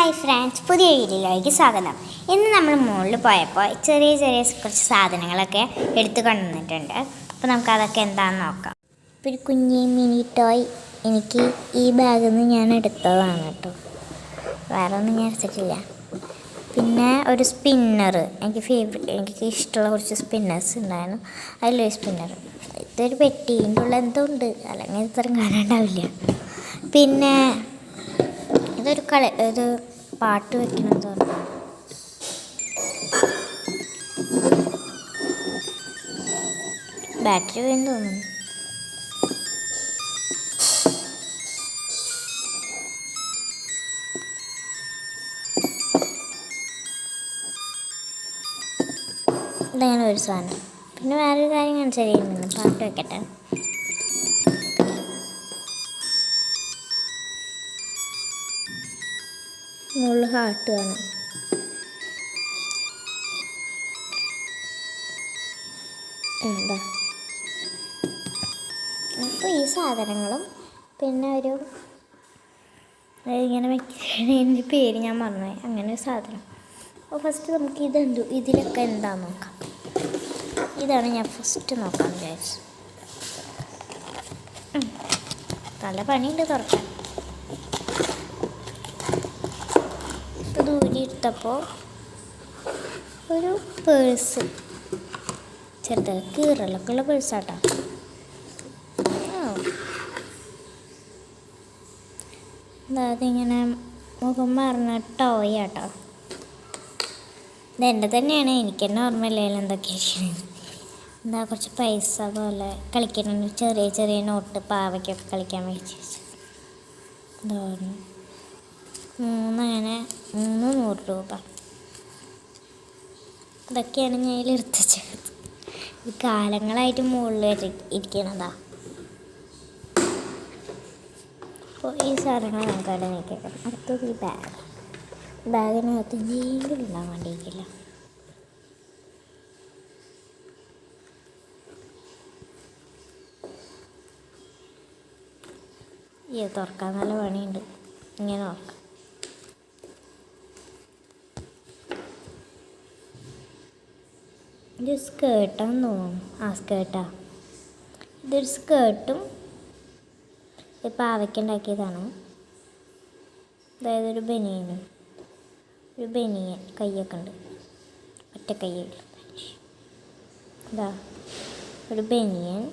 Hi friends, പുതിയ വീഡിയോയിലേക്ക് സ്വാഗതം. ഇന്ന് നമ്മൾ മുകളിൽ പോയപ്പോൾ ചെറിയ കുറച്ച് സാധനങ്ങളൊക്കെ എടുത്തു കൊണ്ടുവന്നിട്ടുണ്ട്. അപ്പോൾ നമുക്കതൊക്കെ എന്താണെന്ന് നോക്കാം. ഇപ്പോൾ ഒരു കുഞ്ഞി മിനി ടോയ് എനിക്ക് ഈ ബാഗിൽ നിന്ന് ഞാൻ എടുത്തതാണ് കേട്ടോ, വേറെ ഒന്നും ഞാൻ എടുത്തിട്ടില്ല. പിന്നെ ഒരു സ്പിന്നർ, എനിക്ക് ഇഷ്ടമുള്ള കുറച്ച് സ്പിന്നേഴ്സ് ഉണ്ടായിരുന്നു. അതിലൊരു സ്പിന്നർ. ഇതൊരു പെട്ടീൻ്റെ ഉള്ള എന്തോ ഉണ്ട്, അല്ലെങ്കിൽ ഇത്രയും കാണാണ്ടാവില്ല. പിന്നെ ഒരു പാട്ട് വെക്കണം തോന്നുന്നു. ബാറ്ററി വേണം തോന്നുന്നു. ഇതാണ് ഒരു സാധനം. പിന്നെ വേറൊരു കാര്യം ഞാൻ ചെയ്യുന്നുണ്ട്, പാട്ട് വെക്കട്ടെ. മുകളിൽ ഹാർട്ട് വേണം. എന്താ അപ്പോൾ ഈ സാധനങ്ങളും പിന്നെ ഇങ്ങനെ വെക്കുന്നതിൻ്റെ പേര് ഞാൻ മറന്നുപോയി. അങ്ങനെ ഒരു സാധനം. അപ്പോൾ ഫസ്റ്റ് നമുക്ക് ഇതിലൊക്കെ എന്താണെന്ന് നോക്കാം. ഇതാണ് ഞാൻ ഫസ്റ്റ് നോക്കാൻ വിചാരിച്ചു. നല്ല പണിയുണ്ട് തുറക്കാൻ. ദൂരി എടുത്തപ്പോൾ ഒരു പേഴ്സ്, ചെറുത് കീറലൊക്കെ ഉള്ള പേഴ്സാട്ടോ. അതിങ്ങനെ മുഖം മാറുന്ന ടോയ് ആട്ടോ. ഇതെൻ്റെ തന്നെയാണ്, എനിക്ക് തന്നെ ഓർമ്മയില്ല എന്തൊക്കെയാണ്. എന്താ കുറച്ച് പൈസ പോലെ കളിക്കണം, ചെറിയ നോട്ട് പാവയ്ക്കൊക്കെ കളിക്കാൻ വെച്ച് തോന്നുന്നു. 300 രൂപ. ഇതൊക്കെയാണ് ഞാൻ ഇതിലെടുത്ത് വെച്ചത്. ഇത് കാലങ്ങളായിട്ട് മുകളിൽ ഇരിക്കണതാ. അപ്പോൾ ഈ സാധനങ്ങൾ നമുക്ക് അവിടെ നീക്കിയേക്കാം. അടുത്തത് ഈ ബാഗിനകത്ത് എന്തെങ്കിലും ഉണ്ടാകാൻ വേണ്ടിയിരിക്കില്ല. ഈ തുറക്കാൻ നല്ല പണിയുണ്ട്. ഇങ്ങനെ നോക്കാം. ഇത് സ്കേർട്ടാന്ന് തോന്നുന്നു. സ്കേർട്ടാ. ഇതൊരു സ്കേർട്ടും പാവയ്ക്ക് ഉണ്ടാക്കിയതാണ്. അതായത് ഒരു ബനിയൻ കൈയൊക്കെ ഉണ്ട്, ഒറ്റ കൈയുള്ള. ഇതാ ഒരു ബനിയൻ,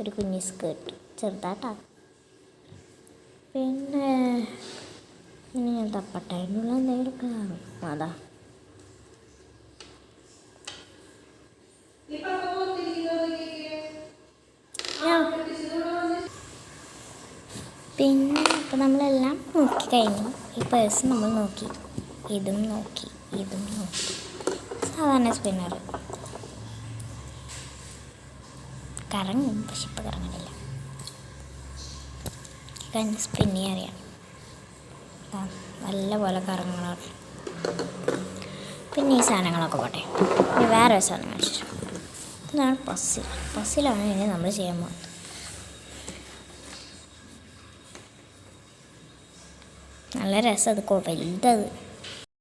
ഒരു കുഞ്ഞി സ്കേർട്ട്, ചെറുതാട്ടാ. പിന്നെ ഞാൻ തപ്പട്ടതിനുള്ള എന്തെങ്കിലുമൊക്കെ കാണും. അതാ പിന്നെ ഇപ്പം നമ്മളെല്ലാം നോക്കി കഴിഞ്ഞു. ഈ പേഴ്സ് നമ്മൾ നോക്കി, ഇതും നോക്കി. സാധാരണ സ്പിന്നർ കറങ്ങും, പക്ഷെ ഇപ്പം കറങ്ങണില്ല. സ്പിന്നി അറിയാം, നല്ല പോലെ കറങ്ങണം. പിന്നെ ഈ സാധനങ്ങളൊക്കെ പോട്ടെ. പിന്നെ വേറെ സാധനം കാണിച്ചു. ഇതാണ് പസ്സിലാണ് ഇനി നമ്മൾ ചെയ്യാൻ പോകുന്നത്. നല്ല രസം. അത് വലുതത്